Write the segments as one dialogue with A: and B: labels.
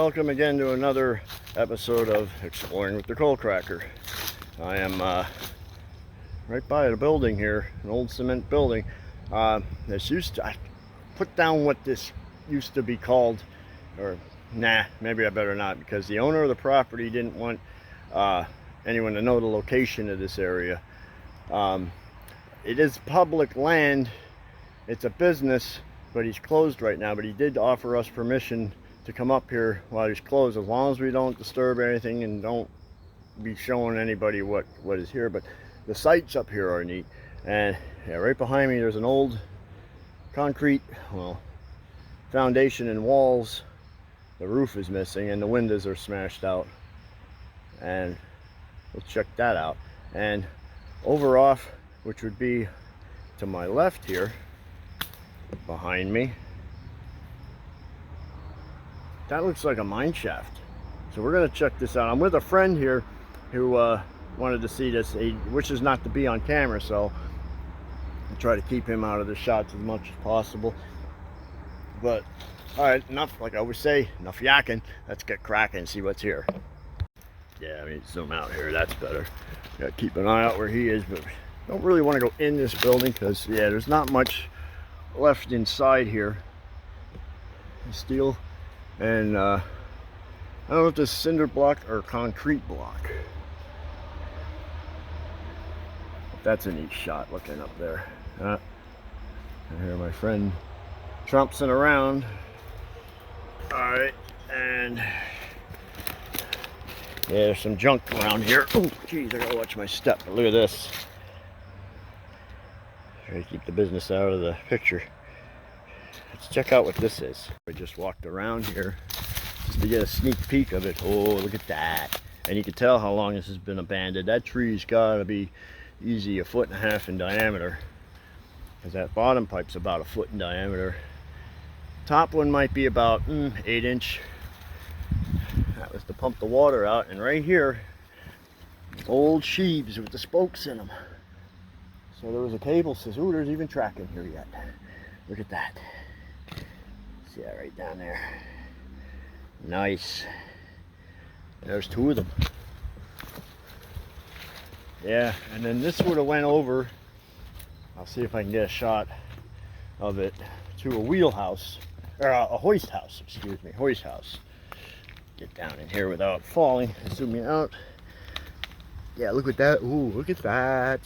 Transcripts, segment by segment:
A: welcome again to another episode of Exploring with the Coal Cracker. I am right by the building here, an old cement building. I put down what this used to be called, or maybe I better not, because the owner of the property didn't want anyone to know the location of this area. It is public land, it's a business, but he's closed right now. But he did offer us permission to come up here while he's closed, as long as we don't disturb anything and don't be showing anybody what is here. But the sights up here are neat. And yeah, right behind me there's an old concrete, well, foundation and walls. The roof is missing and the windows are smashed out, and we'll check that out. And over off, which would be to my left here behind me, that looks like a mine shaft. So we're going to check this out. I'm with a friend here who wanted to see this. He wishes not to be on camera, so I'll try to keep him out of the shots as much as possible. But all right, enough, like I always say, enough yakking. Let's get cracking and see what's here. Yeah, I mean, zoom out here, that's better. Gotta keep an eye out where he is, but don't really want to go in this building because, yeah, there's not much left inside here. Steel. And I don't know if this is cinder block or concrete block. That's a neat shot looking up there. I hear my friend trompsing around. Alright, and yeah, there's some junk around here. Oh, geez, I gotta watch my step. But look at this. Try to keep the business out of the picture. Let's check out what this is. I just walked around here just to get a sneak peek of it. Oh, look at that. And you can tell how long this has been abandoned. That tree's gotta be easy 1.5 feet in diameter, because that bottom pipe's about 1 foot in diameter. Top one might be about 8 inch. That was to pump the water out. And right here, old sheaves with the spokes in them. So there was a cable says, ooh, there's even track in here yet. Look at that. See that right down there. Nice. There's 2 of them. Yeah, and then this would have went over, I'll see if I can get a shot of it, to a wheelhouse, or a hoist house, excuse me, hoist house. Get down in here without falling. Zooming out. Yeah, look at that. Ooh, look at that.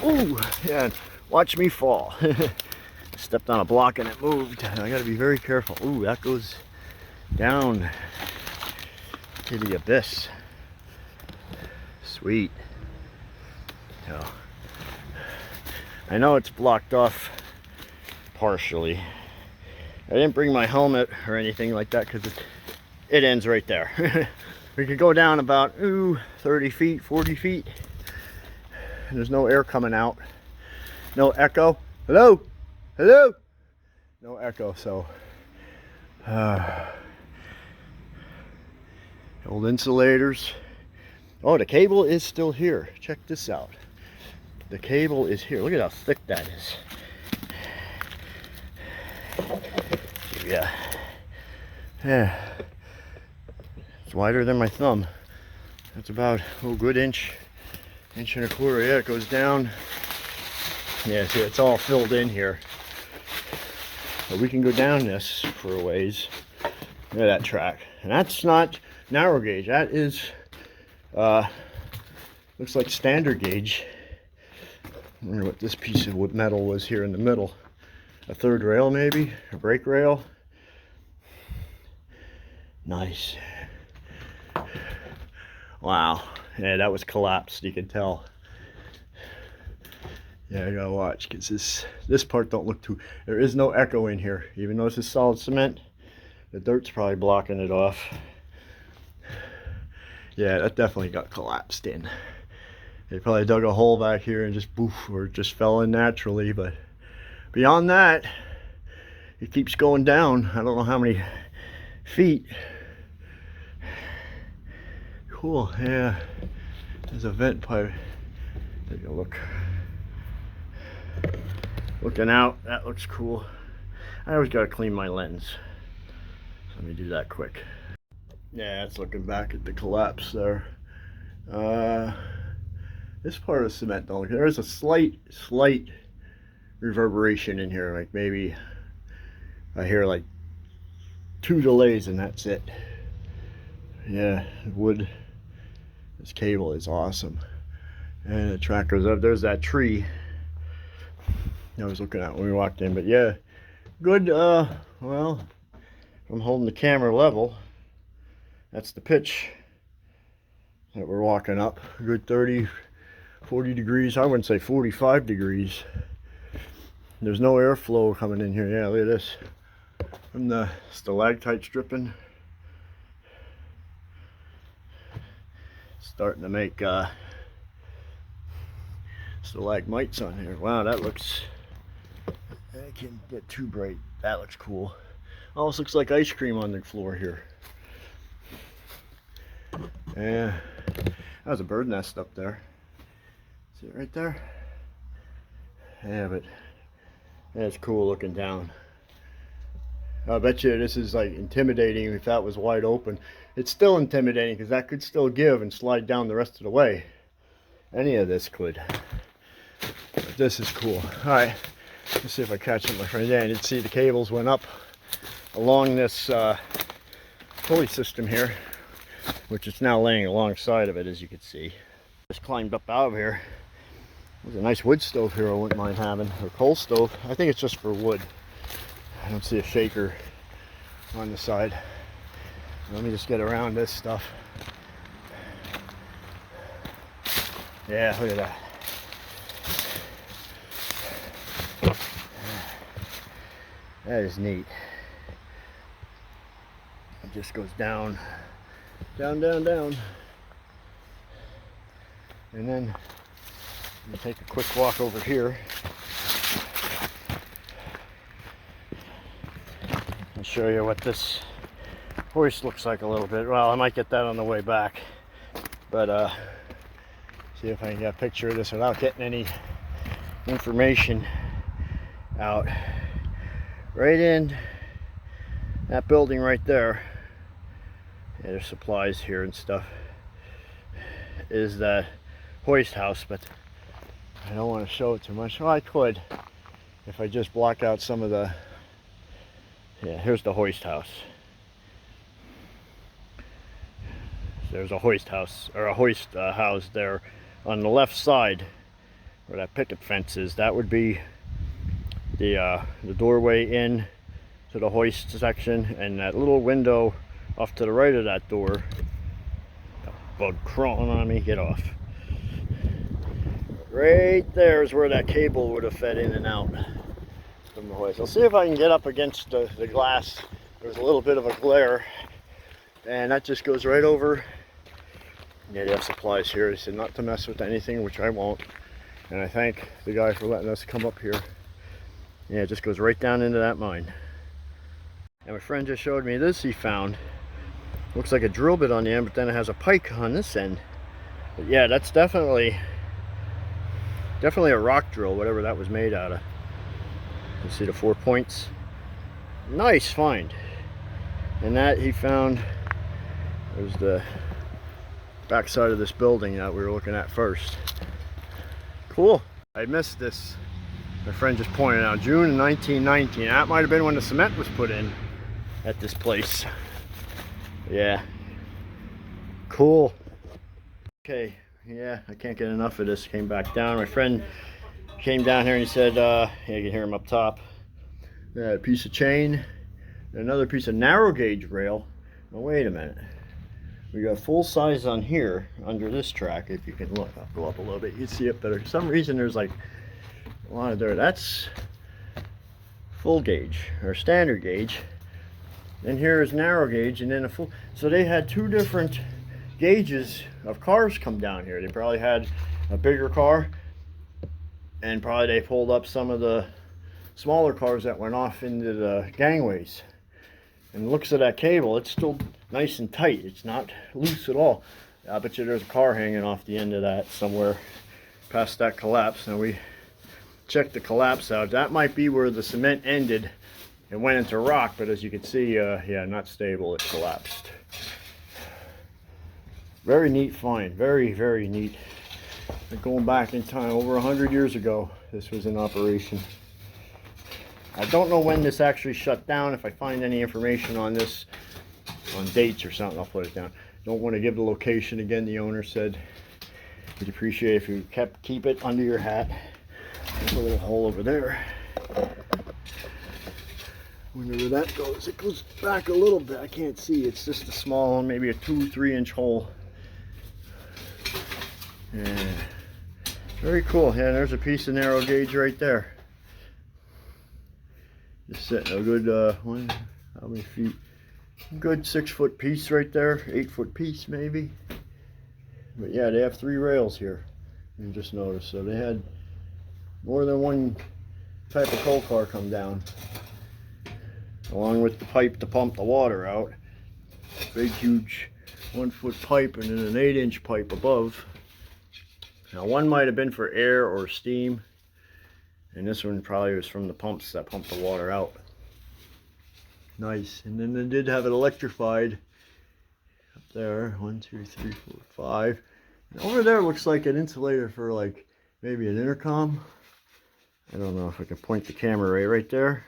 A: Ooh, yeah, watch me fall. Stepped on a block and it moved. I gotta be very careful. Ooh, that goes down to the abyss. Sweet. Oh. I know it's blocked off partially. I didn't bring my helmet or anything like that because it ends right there. We could go down about 30 feet, 40 feet. There's no air coming out. No echo. Hello? Hello? No echo, so old insulators. Oh, the cable is still here. Check this out. The cable is here. Look at how thick that is. Yeah. It's wider than my thumb. That's about a good inch and 1/4. Yeah, it goes down. Yeah, see, it's all filled in here. But we can go down this for a ways. Look at that track. And that's not narrow gauge. That is, looks like standard gauge. I wonder what this piece of metal was here in the middle. A third rail maybe? A brake rail? Nice. Wow. Yeah, that was collapsed, you can tell. Yeah, I gotta watch, because this part don't look too, there is no echo in here. Even though this is solid cement, the dirt's probably blocking it off. Yeah, that definitely got collapsed in. They probably dug a hole back here and just poof, or it just fell in naturally. But beyond that, it keeps going down. I don't know how many feet. Cool, yeah. There's a vent pipe. Take a look. Looking out, that looks cool. I always gotta clean my lens. Let me do that quick. Yeah, it's looking back at the collapse there. This part of the cement don't look, there's a slight reverberation in here, like maybe I hear like 2 delays and that's it. Yeah, wood, this cable is awesome. And the track goes up, there's that tree I was looking at when we walked in, but yeah, good. Well, I'm holding the camera level. That's the pitch that we're walking up. A good 30, 40 degrees. I wouldn't say 45 degrees. There's no airflow coming in here. Yeah, look at this. From the stalactites dripping. Starting to make stalagmites on here. Wow, that looks... I can't get too bright. That looks cool. Almost looks like ice cream on the floor here. Yeah, that was a bird nest up there. See it right there? Yeah, but that's cool looking down. I bet you this is like intimidating if that was wide open. It's still intimidating because that could still give and slide down the rest of the way. Any of this could. But this is cool. Alright, let's see if I catch it, my friend. Yeah, I did see the cables went up along this pulley system here, which is now laying alongside of it, as you can see. Just climbed up out of here. There's a nice wood stove here I wouldn't mind having, or coal stove. I think it's just for wood. I don't see a shaker on the side. Let me just get around this stuff. Yeah, look at that. That is neat. It just goes down, down, down, down. And then you take a quick walk over here. I'll show you what this hoist looks like a little bit. Well, I might get that on the way back, but see if I can get a picture of this without getting any information out. Right in that building right there, yeah, there's supplies here and stuff, is that hoist house, but I don't want to show it too much. Well, I could if I just block out some of the... Yeah, here's the hoist house. There's a hoist house, or a hoist house there on the left side where that picket fence is. That would be the doorway in to the hoist section, and that little window off to the right of that door. Bug crawling on me, get off. Right there is where that cable would have fed in and out from the hoist. I'll see if I can get up against the glass. There's a little bit of a glare, and that just goes right over. Yeah, they have supplies here. They said not to mess with anything, which I won't. And I thank the guy for letting us come up here. Yeah, it just goes right down into that mine. And my friend just showed me this he found. Looks like a drill bit on the end, but then it has a pike on this end. But yeah, that's definitely a rock drill, whatever that was made out of. You see the 4 points. Nice find. And that he found was the backside of this building that we were looking at first. Cool. I missed this. My friend just pointed out June 1919. That might have been when the cement was put in at this place. Yeah. Cool. Okay. Yeah, I can't get enough of this. Came back down. My friend came down here and he said, yeah, you can hear him up top. A piece of chain, another piece of narrow gauge rail. Now wait a minute. We got full size on here under this track. If you can look, I'll go up a little bit. You can see it better. For some reason, there's like a lot of dirt. That's full gauge or standard gauge. And here is narrow gauge, and then a full. So they had two different gauges of cars come down here. They probably had a bigger car, and probably they pulled up some of the smaller cars that went off into the gangways. And looks at that cable, it's still nice and tight. It's not loose at all. I bet you there's a car hanging off the end of that somewhere past that collapse. Now we checked the collapse out. That might be where the cement ended it went into rock, but as you can see, yeah, not stable, it collapsed. Very neat find, very, very neat. Going back in time, over 100 years ago, this was in operation. I don't know when this actually shut down. If I find any information on this, on dates or something, I'll put it down. Don't want to give the location again. The owner said we'd appreciate if you keep it under your hat. There's a little hole over there. Wonder where that goes. It goes back a little bit. I can't see. It's just a small, maybe a 2-3 inch hole. Yeah. Very cool. Yeah, there's a piece of narrow gauge right there. Just sitting a good, how many feet? Good 6-foot piece right there. 8-foot piece maybe. But yeah, they have 3 rails here. You just noticed. So they had more than one type of coal car come down, along with the pipe to pump the water out. Big, huge 1-foot pipe and then an 8-inch pipe above. Now one might have been for air or steam, and this one probably was from the pumps that pump the water out. Nice. And then they did have it electrified up there. 1, 2, 3, 4, 5. And over there looks like an insulator for like maybe an intercom. I don't know if I can point the camera right there.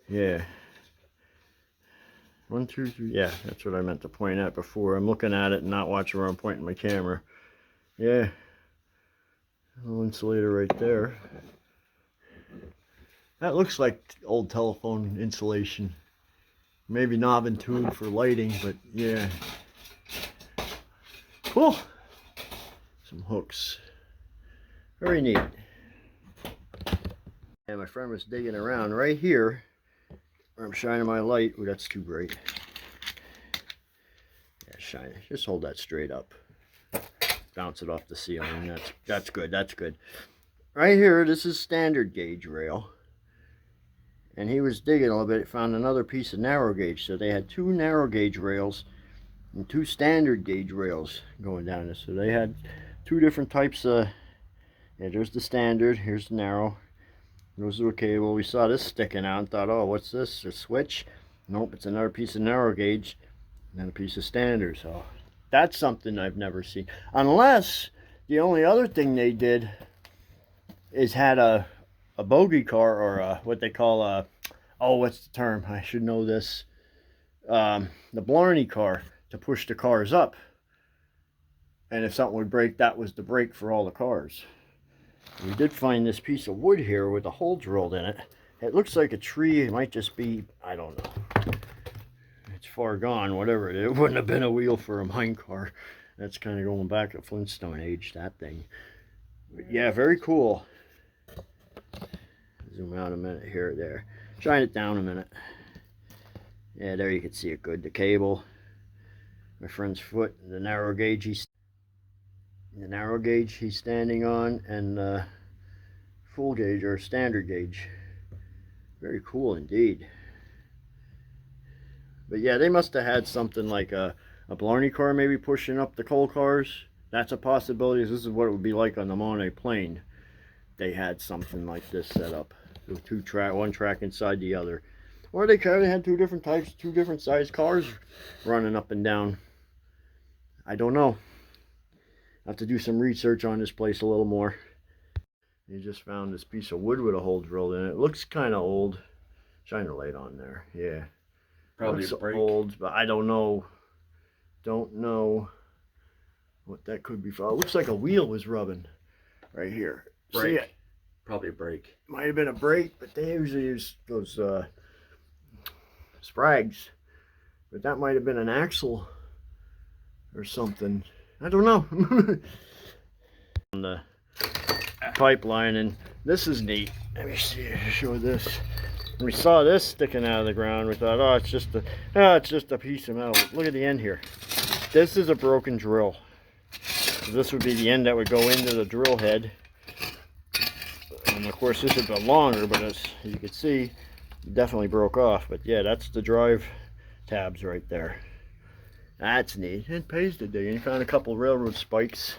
A: Yeah. 1, 2, 3. Yeah, that's what I meant to point at before. I'm looking at it and not watching where I'm pointing my camera. Yeah. A little insulator right there. That looks like old telephone insulation. Maybe knob and tube for lighting, but yeah. Cool. Some hooks. Very neat. And my friend was digging around right here where I'm shining my light. Oh, that's too bright. Yeah, shine it. Just hold that straight up. Bounce it off the ceiling. That's good. That's good. Right here, this is standard gauge rail. And he was digging a little bit, found another piece of narrow gauge. So they had 2 narrow gauge rails and 2 standard gauge rails going down this. So they had 2 different types of, yeah, there's the standard, here's the narrow. Goes to a cable. We saw this sticking out and thought, oh, what's this? A switch? Nope, it's another piece of narrow gauge and then a piece of standard. So that's something I've never seen. Unless the only other thing they did is had a bogey car, or what they call a, oh, what's the term? I should know this. The Blarney car to push the cars up. And if something would break, that was the brake for all the cars. We did find this piece of wood here with a hole drilled in it. It looks like a tree. It might just be, I don't know. It's far gone, whatever it is. It wouldn't have been a wheel for a mine car. That's kind of going back to Flintstone age, that thing. But yeah, very cool. Zoom out a minute here or there. Shine it down a minute. Yeah, there you can see it good. The cable, my friend's foot, the narrow gauge he's standing on, and full gauge or standard gauge. Very cool indeed. But yeah, they must have had something like a Blarney car maybe pushing up the coal cars. That's a possibility. This is what it would be like on the Monet Plain. They had something like this set up. So one track inside the other. Or they kind of had 2 different types, 2 different size cars running up and down. I don't know. I have to do some research on this place a little more. You just found this piece of wood with a hole drilled in it. It looks kind of old. Shine the light on there. Yeah.
B: Probably a brake.
A: Old, but I don't know. Don't know what that could be for. It looks like a wheel was rubbing right here.
B: Brake.
A: See it?
B: Probably a brake.
A: Might have been a brake, but they usually use those sprags. But that might have been an axle or something. I don't know. On the pipeline, and this is neat. Let me see. Show this. When we saw this sticking out of the ground, we thought, oh, it's just a piece of metal. Look at the end here. This is a broken drill. So this would be the end that would go into the drill head. And of course, this is a bit longer, but as you can see, it definitely broke off. But yeah, that's the drive tabs right there. That's neat. It pays to dig. And you found a couple railroad spikes.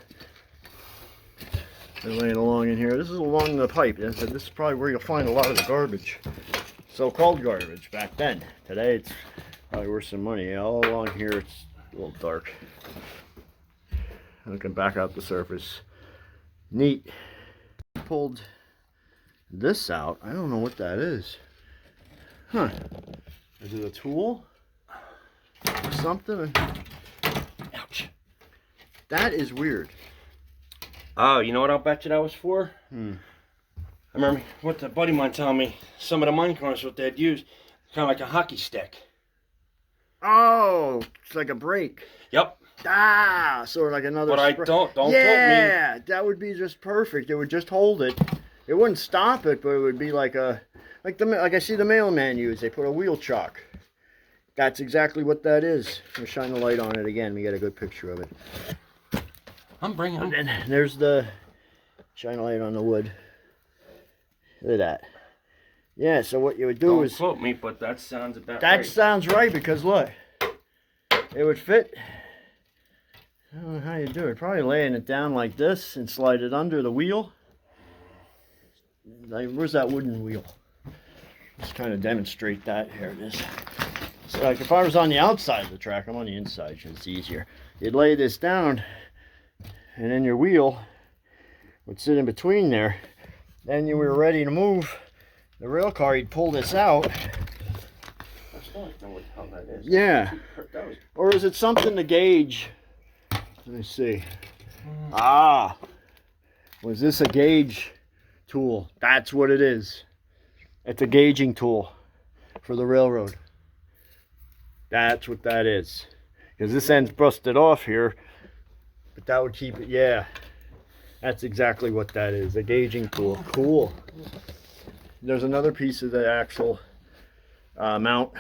A: They're laying along in here. This is along the pipe. This is probably where you'll find a lot of the garbage. so-called garbage back then. Today it's probably worth some money. All along here it's a little dark. Looking back out the surface. Neat. Pulled this out. I don't know what that is. Huh. Is it a tool? Or something? Ouch. That is weird.
B: Oh, you know what I'll bet you that was for?
A: Hmm.
B: I remember what the buddy of mine telling me. Some of the mine cars, what they'd use, kind of like a hockey stick.
A: Oh, it's like a brake.
B: Yep.
A: Ah, sort of like another.
B: But I don't quote me.
A: Yeah, that would be just perfect. It would just hold it. It wouldn't stop it, but it would be like like I see the mailman use. They put a wheel chock. That's exactly what that is. I'm gonna shine the light on it again. We get a good picture of it.
B: I'm bringing them.
A: And then there's the shine a light on the wood. Look at that. Yeah. So what you would do is.
B: Don't quote me, but that sounds about
A: That
B: right.
A: sounds right, because look, it would fit. I don't know how you do it. Probably laying it down like this and slide it under the wheel. Like, where's that wooden wheel? Let's kind of demonstrate that. Here it is. So like if I was on the outside of the track, I'm on the inside, so it's easier. You'd lay this down, and then your wheel would sit in between there. Then you were ready to move the rail car. You'd pull this out.
B: I still don't know what the hell that is.
A: Yeah. Or is it something to gauge? Let me see. Ah, was this a gauge tool? That's what it is. It's a gauging tool for the railroad. That's what that is. Because this end's busted off here, but that would keep it. Yeah, that's exactly what that is. A gauging tool. Cool. There's another piece of the axle mount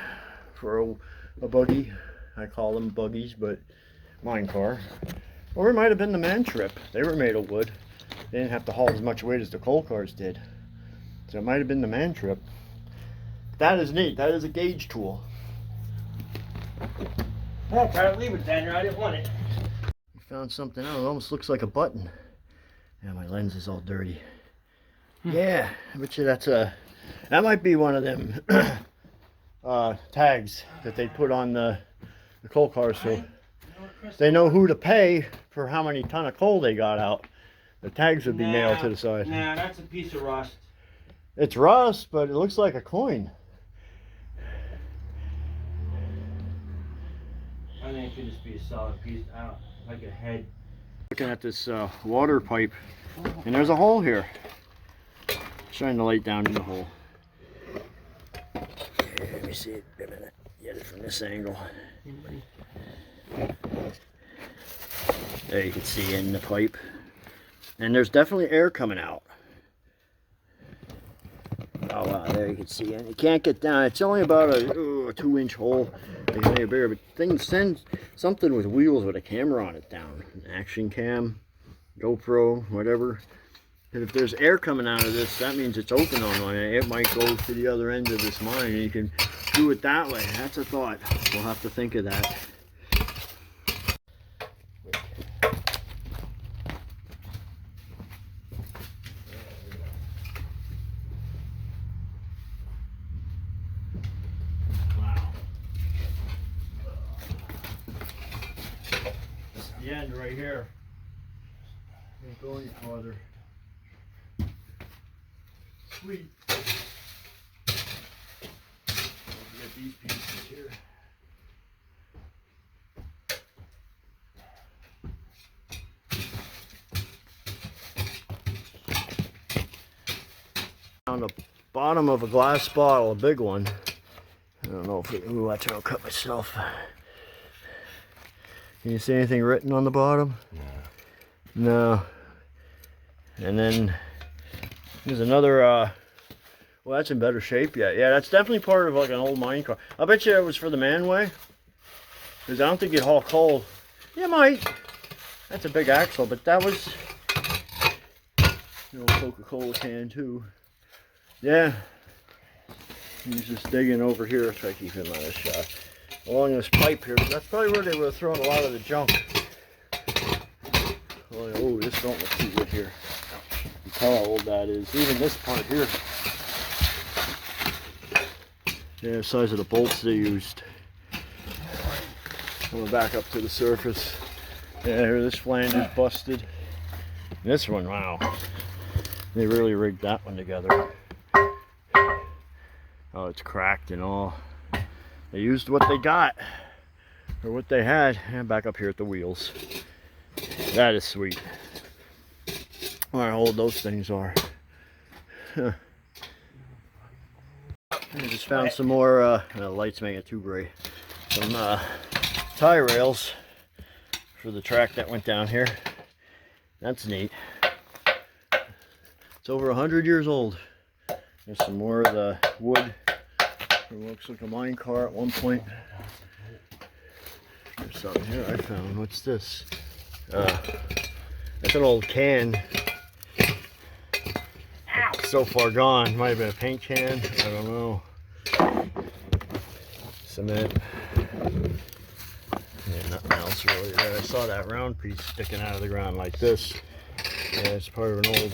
A: for a buggy. I call them buggies, but mine car. Or it might have been the man trip. They were made of wood. They didn't have to haul as much weight as the coal cars did. So it might have been the man trip. That is neat. That is a gauge tool.
B: Oh, try to leave it, Daniel. I didn't want it.
A: We found something else. It almost looks like a button. Yeah, my lens is all dirty. Yeah, I bet you that's that might be one of them tags that they put on the coal cars, so they know who to pay for how many ton of coal they got out. The tags would be nailed to the side.
B: Nah, that's a piece of rust.
A: It's rust, but it looks like a coin.
B: I think it could just be a solid piece, like a head.
A: Looking at this water pipe, and there's a hole here. Shine the light down in the hole. Okay, let me see it. Wait a minute. Get it from this angle. There you can see in the pipe. And there's definitely air coming out. Oh wow, there you can see it. You can't get down. It's only about a 2-inch hole. It can be bigger, but things send something with wheels with a camera on it down. An action cam, GoPro, whatever. And if there's air coming out of this, that means it's open on mine. It might go to the other end of this mine, and you can do it that way. That's a thought. We'll have to think of that. Wow. This is the end right here. Can't go any farther. Sweet. Get these pieces here. On the bottom of a glass bottle, a big one. I don't know if it, ooh, that's how I'll cut myself. Can you see anything written on the bottom? No. And then there's another, well, that's in better shape yet. Yeah, that's definitely part of like an old mine car. I bet you it was for the manway. Because I don't think you'd haul coal. You might. That's a big axle, but that was an old Coca-Cola can too. Yeah. He's just digging over here. Try to keep him out of shot. Along this pipe here. That's probably where they would have thrown a lot of the junk. Oh, this don't look too good here. You tell how old that is. Even this part here. Yeah, the size of the bolts they used. Coming back up to the surface. Yeah, here this flange is busted. This one, wow. They really rigged that one together. Oh, it's cracked and all. They used what they got, or what they had. And back up here at the wheels. That is sweet. How old those things are. Huh. I just found some more, the light's making it too bright. Some tie rails for the track that went down here. That's neat. It's over 100 years old. There's some more of the wood. It looks like a mine car at one point. There's something here I found. What's this? That's an old can. So far gone. Might have been a paint can. I don't know. Cement. Yeah, nothing else really there. I saw that round piece sticking out of the ground like this. Yeah, it's part of an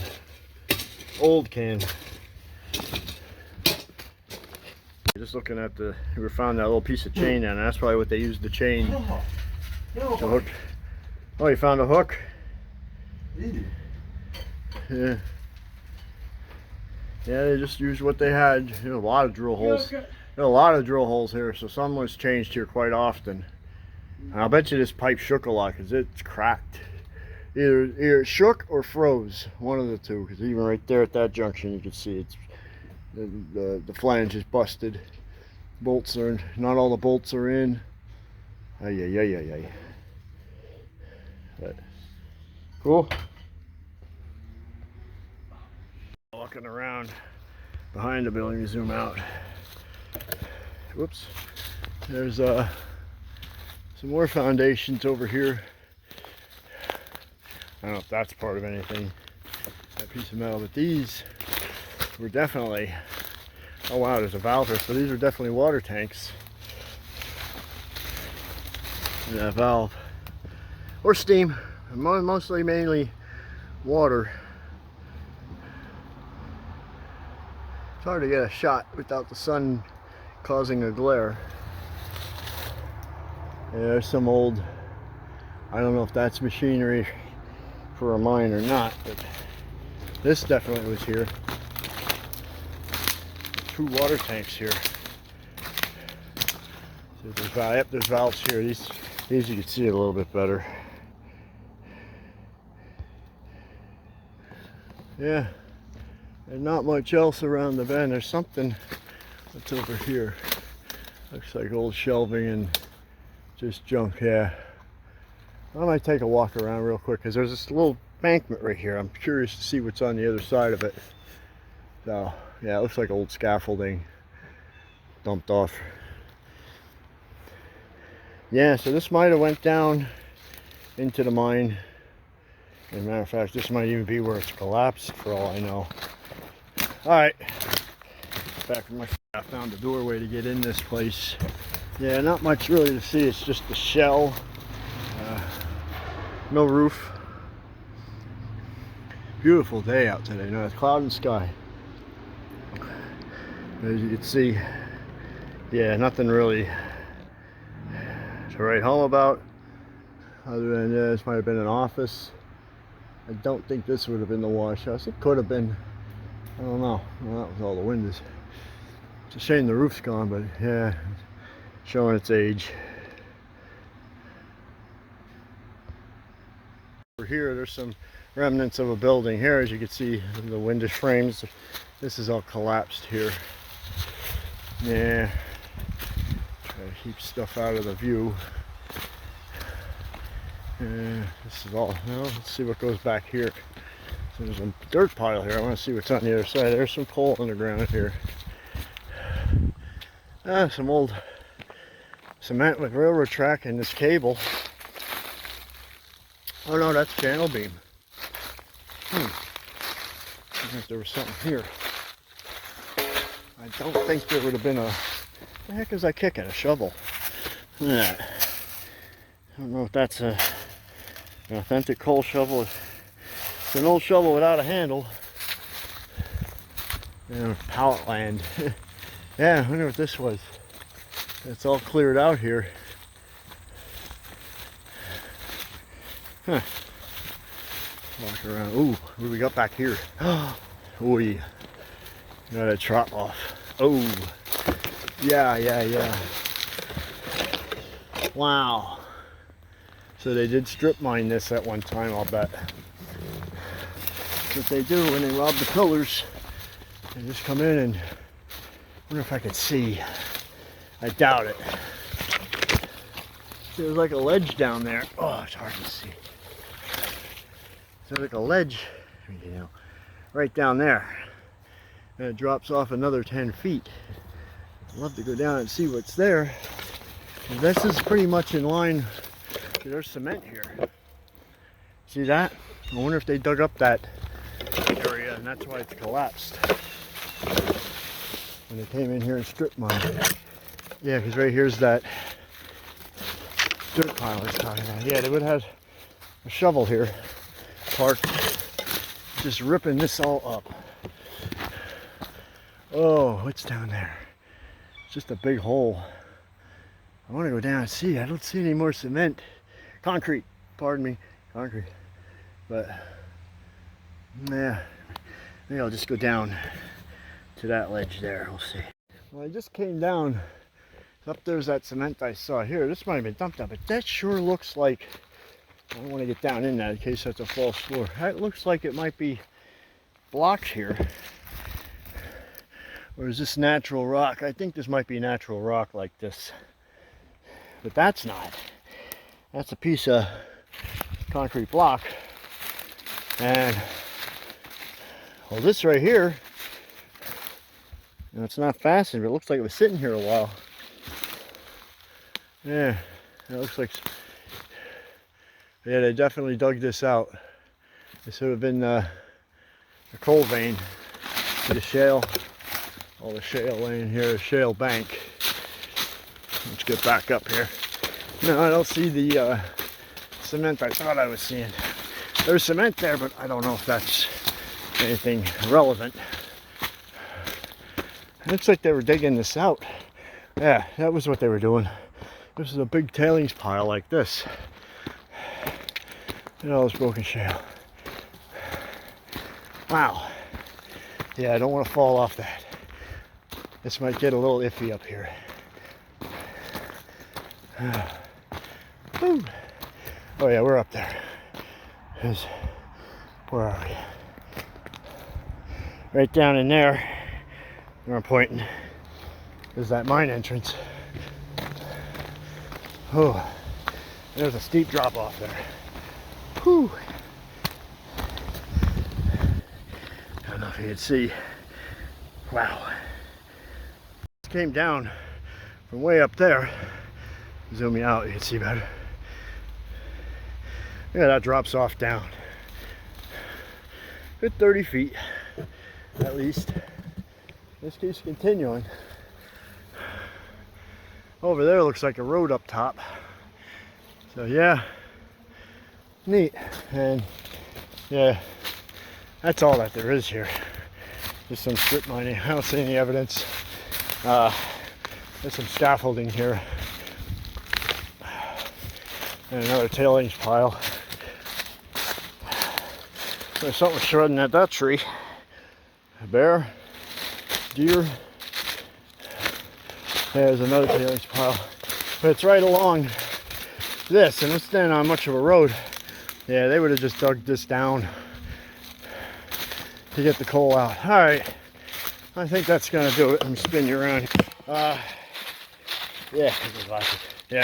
A: old can. Just looking at we found that little piece of chain, and that's probably what they used the chain to hook. Oh, you found a hook? Yeah. Yeah, they just used what they had. There's a lot of drill holes. There are a lot of drill holes here, so some was changed here quite often. And I'll bet you this pipe shook a lot because it's cracked. Either it shook or froze, one of the two. Because even right there at that junction, you can see it's the flange is busted. Bolts are not all the bolts are in. Ay ay ay ay ay. But cool. Walking around behind the building, you zoom out. Whoops. There's some more foundations over here. I don't know if that's part of anything, that piece of metal, but these were definitely, oh wow, there's a valve here, so these are definitely water tanks. And that valve, or steam, mostly mainly water. It's hard to get a shot without the sun causing a glare. Yeah, there's some old, I don't know if that's machinery for a mine or not, but this definitely was here. 2 water tanks here. So there's valves here. These you can see it a little bit better. Yeah, and not much else around the bend. There's something that's over here. Looks like old shelving and just junk. Yeah, I might take a walk around real quick because there's this little embankment right here. I'm curious to see what's on the other side of it. So yeah, it looks like old scaffolding dumped off. Yeah, so this might have went down into the mine. As a matter of fact, this might even be where it's collapsed for all I know. Alright, back in my, I found a doorway to get in this place. Yeah, not much really to see, it's just the shell. No roof. Beautiful day out today, no, it's cloud and sky. As you can see, yeah, nothing really to write home about, other than this might have been an office. I don't think this would have been the wash house. It could have been. I don't know. Well, that was all the windows. It's a shame the roof's gone, but yeah, showing its age. Over here, there's some remnants of a building here. As you can see, the window frames. This is all collapsed here. Yeah. Try to keep stuff out of the view. This is all, well, let's see what goes back here. So there's a dirt pile here. I want to see what's on the other side. There's some coal underground here. Some old cement with railroad track and this cable. Oh no, that's channel beam. I think there was something here. I don't think there would have been a, what the heck is I kicking? A shovel. Yeah. I don't know if that's an authentic coal shovel. It's an old shovel without a handle. And pallet land. Yeah, I wonder what this was. It's all cleared out here. Huh. Walk around. Ooh, what do we got back here? Ooh, got a drop off. Oh, yeah. Wow. So they did strip mine this at one time, I'll bet. That's what they do when they rob the pillars. They just come in and wonder if I could see. I doubt it. There's like a ledge down there. Oh, it's hard to see. There's like a ledge, you know, right down there. And it drops off another 10 feet. I'd love to go down and see what's there. And this is pretty much in line. There's cement here. See that? I wonder if they dug up that area and that's why it's collapsed. When they came in here and stripped mine. Yeah, because right here's that dirt pile I was talking about. Yeah, they would have had a shovel here parked, just ripping this all up. Oh, what's down there? It's just a big hole. I want to go down and see. I don't see any more cement. Concrete, pardon me, concrete. But, yeah, maybe I'll just go down to that ledge there. We'll see. Well, I just came down. Up there's that cement I saw here. This might have been dumped up, but that sure looks like, I don't want to get down in that in case that's a false floor. That looks like it might be blocks here. Or is this natural rock? I think this might be natural rock like this. But that's not. That's a piece of concrete block. And, well, this right here, you know, it's not fastened, but it looks like it was sitting here a while. Yeah, it looks like, yeah, they definitely dug this out. This would have been a coal vein. See the shale, all the shale laying here, shale bank. Let's get back up here. No, I don't see the cement I thought I was seeing. There's cement there, but I don't know if that's anything relevant. It looks like they were digging this out. Yeah, that was what they were doing. This is a big tailings pile like this. Look at all this broken shale. Wow. Yeah, I don't want to fall off that. This might get a little iffy up here. Woo. Oh yeah, we're up there. Where are we? Right down in there, where I'm pointing, is that mine entrance. Oh, there's a steep drop off there. Whew. I don't know if you can see. Wow. Came down from way up there. Zoom me out, you can see better. Yeah, that drops off down. Good 30 feet, at least. This keeps continuing. Over there looks like a road up top. So yeah, neat. And yeah, that's all that there is here. Just some strip mining. I don't see any evidence. There's some scaffolding here. And another tailings pile. There's something shredding at that tree. A bear, deer. There's another tailings pile. But it's right along this, and it's not on much of a road. Yeah, they would have just dug this down to get the coal out. Alright, I think that's gonna do it. Let me spin you around. Yeah,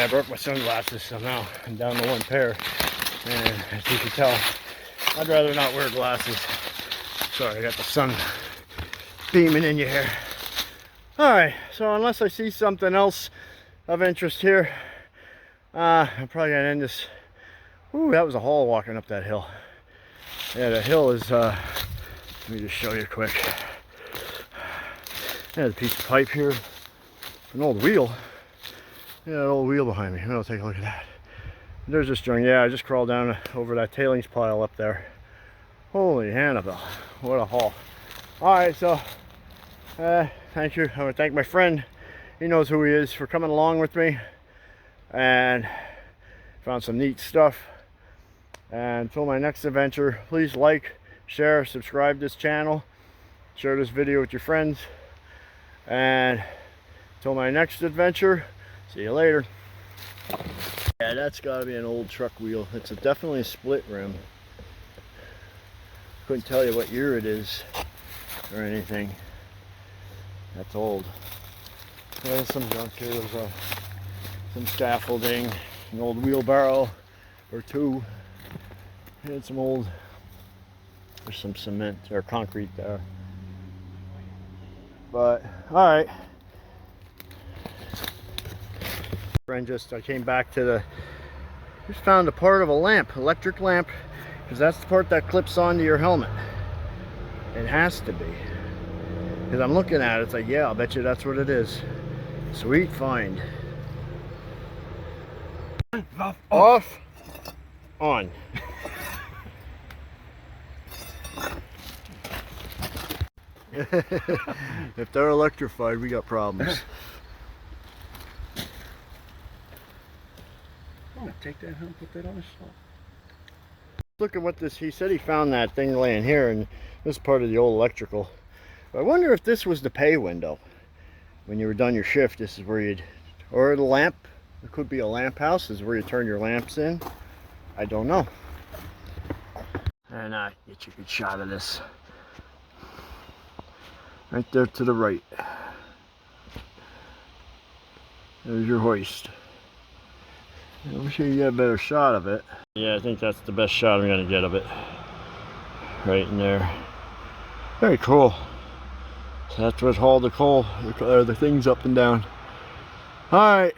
A: I broke my sunglasses, so now I'm down to one pair. And as you can tell, I'd rather not wear glasses. Sorry, I got the sun beaming in your hair. Alright, so unless I see something else of interest here, I'm probably gonna end this. Ooh, that was a haul walking up that hill. Yeah, the hill is, let me just show you quick. There's a piece of pipe here, an old wheel. Yeah, an old wheel behind me. I'll take a look at that. There's this string. Yeah, I just crawled down over that tailings pile up there. Holy Hannibal, what a haul. Alright, so, thank you. I want to thank my friend. He knows who he is, for coming along with me. And found some neat stuff. And until my next adventure, please like, share, subscribe this channel. Share this video with your friends. And until my next adventure, see you later. Yeah, that's got to be an old truck wheel. It's definitely a split rim. Couldn't tell you what year it is or anything. That's old. There's some junk here. There's some scaffolding, an old wheelbarrow or two, and some old, there's some cement or concrete there. But alright, friend, I came back to just found a part of a lamp, electric lamp, because that's the part that clips onto your helmet. It has to be, because I'm looking at it, it's like, yeah, I'll bet you that's what it is. Sweet find. Off, on. If they're electrified, we got problems.
B: I'm gonna take that and put that on the shelf.
A: Look at what this, he said he found that thing laying here, and this is part of the old electrical. I wonder if this was the pay window. When you were done your shift, this is where you'd, or the lamp. It could be a lamp house. This is where you turn your lamps in. I don't know. And get you a good shot of this. Right there to the right. There's your hoist. I'm sure you get a better shot of it. Yeah, I think that's the best shot I'm gonna get of it. Right in there. Very cool. So that's what hauled the coal, or the things up and down. All right.